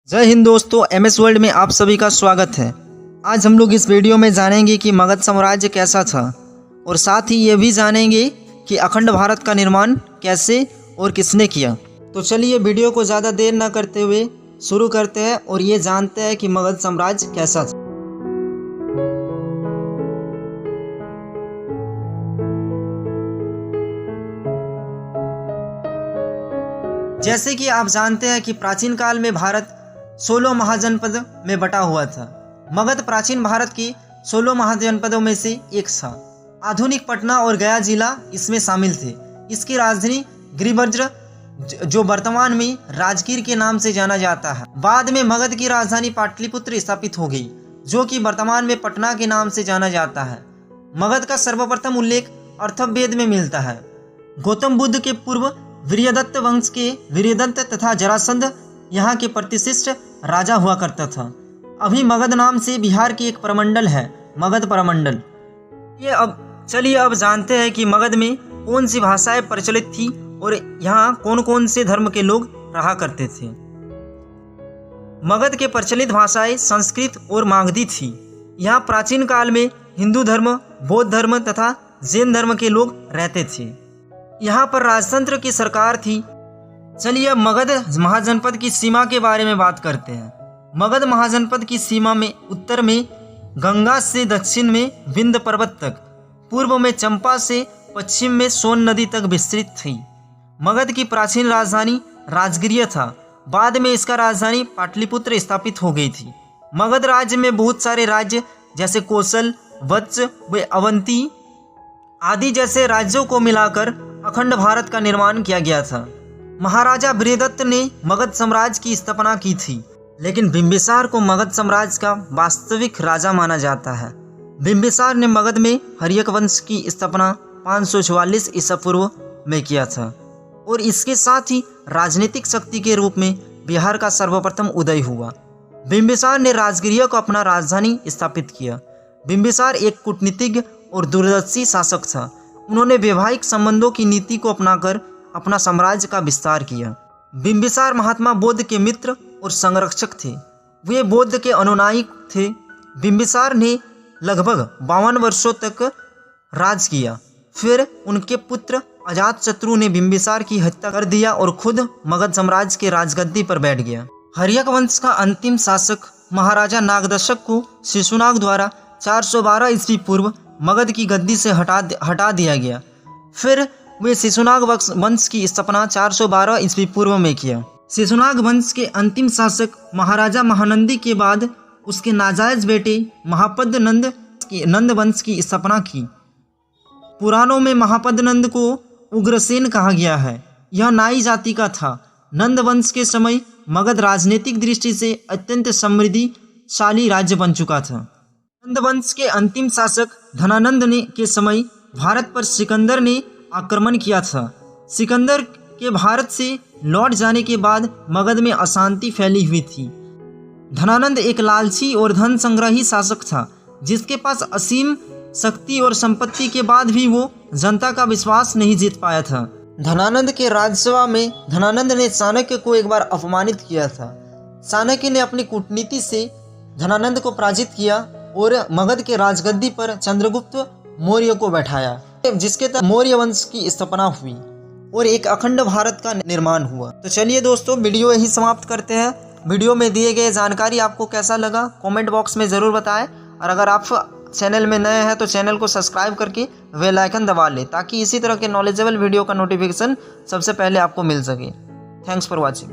जय हिंद दोस्तों, MS world में आप सभी का स्वागत है। आज हम लोग इस वीडियो में जानेंगे कि मगध साम्राज्य कैसा था और साथ ही ये भी जानेंगे कि अखंड भारत का निर्माण कैसे और किसने किया। तो चलिए वीडियो को ज़्यादा देर न करते हुए शुरू करते हैं और ये जानते हैं कि मगध साम्राज्य कैसा था। जैसे कि आप जानते हैं कि प्राचीन काल में भारत 16 महाजनपद में बटा हुआ था। मगध प्राचीन भारत के 16 महाजनपदों में से एक था। आधुनिक पटना और गया जिला इसमें शामिल थे। इसकी राजधानी गिरिब्रज जो वर्तमान में राजगीर के नाम से जाना जाता है। बाद में मगध की राजधानी पाटलिपुत्र स्थापित हो गई, जो कि वर्तमान में पटना के नाम से जाना जाता है। मगध का सर्वप्रथम उल्लेख अथर्ववेद में मिलता है। गौतम बुद्ध के पूर्व वीर्यदत्त वंश के वीर्यदत्त तथा जरासंध यहाँ के प्रतिष्ठित राजा हुआ करता था। अभी मगध नाम से बिहार की एक प्रमंडल है, मगध प्रमंडल। चलिए अब जानते हैं कि मगध में कौन सी भाषाएं प्रचलित थी और यहाँ कौन कौन से धर्म के लोग रहा करते थे। मगध के प्रचलित भाषाएं संस्कृत और मागधी थी। यहाँ प्राचीन काल में हिंदू धर्म, बौद्ध धर्म तथा जैन धर्म के लोग रहते थे। यहाँ पर राजतंत्र की सरकार थी। चलिए अब मगध महाजनपद की सीमा के बारे में बात करते हैं। मगध महाजनपद की सीमा में उत्तर में गंगा से दक्षिण में विंध्य पर्वत तक, पूर्व में चंपा से पश्चिम में सोन नदी तक विस्तृत थी। मगध की प्राचीन राजधानी राजगीर था। बाद में इसका राजधानी पाटलिपुत्र स्थापित हो गई थी। मगध राज्य में बहुत सारे राज्य जैसे कौशल, वत्स व अवंती आदि जैसे राज्यों को मिलाकर अखंड भारत का निर्माण किया गया था। महाराजा वीर्यदत्त ने मगध साम्राज्य की स्थापना की थी, लेकिन बिंबिसार को मगध साम्राज्य का वास्तविक राजा माना जाता है। बिंबिसार ने मगध में हर्यक वंश की स्थापना 544 ईसा पूर्व में किया था और इसके साथ ही राजनीतिक शक्ति के रूप में बिहार का सर्वप्रथम उदय हुआ। बिंबिसार ने राजगीर को अपना राजधानी स्थापित किया। बिंबिसार एक कूटनीतिज्ञ और दूरदर्शी शासक था। उन्होंने वैवाहिक संबंधों की नीति को अपनाकर अपना साम्राज्य का विस्तार किया। बिंबिसार महात्मा बुद्ध के मित्र और संरक्षक थे। वे बुद्ध के अनुयायी थे। बिंबिसार ने लगभग 52 वर्षों तक राज किया। फिर उनके पुत्र अजातशत्रु ने बिंबिसार की हत्या कर दिया और खुद मगध साम्राज्य के राजगद्दी पर बैठ गया। हर्यक वंश का अंतिम शासक महाराजा नागदशक को शिशुनाग द्वारा 412 ईस्वी पूर्व मगध की गद्दी से हटा दिया गया। फिर वे शिशुनाग वंश की स्थापना 412 ईस्वी पूर्व में किया। शिशुनाग वंश के अंतिम शासक महाराजा महानंदी के बाद उसके नाजायज बेटे महापद नंद वंश की स्थापना की। पुराणों में महापद नंद को उग्रसेन कहा गया है। यह नाई जाति का था। नंद वंश के समय मगध राजनीतिक दृष्टि से अत्यंत समृद्धिशाली राज्य बन चुका था। नंद वंश के अंतिम शासक धनानंद के समय भारत पर सिकंदर ने आक्रमण किया था। सिकंदर के भारत से लौट जाने के बाद मगध में अशांति फैली हुई थी। धनानंद एक लालची और धन संग्रही शासक था, जिसके पास असीम शक्ति और संपत्ति के बाद भी वो जनता का विश्वास नहीं जीत पाया था। धनानंद के राज्यसभा में धनानंद ने चाणक्य को एक बार अपमानित किया था। चाणक्य ने अपनी कूटनीति से धनानंद को पराजित किया और मगध के राजगद्दी पर चंद्रगुप्त मौर्य को बैठाया, जिसके तहत मौर्य वंश की स्थापना हुई और एक अखंड भारत का निर्माण हुआ। तो चलिए दोस्तों, वीडियो यही समाप्त करते हैं। वीडियो में दिए गए जानकारी आपको कैसा लगा कमेंट बॉक्स में ज़रूर बताएं और अगर आप चैनल में नए हैं तो चैनल को सब्सक्राइब करके बेल आइकन दबा लें, ताकि इसी तरह के नॉलेजेबल वीडियो का नोटिफिकेशन सबसे पहले आपको मिल सके। Thanks for watching.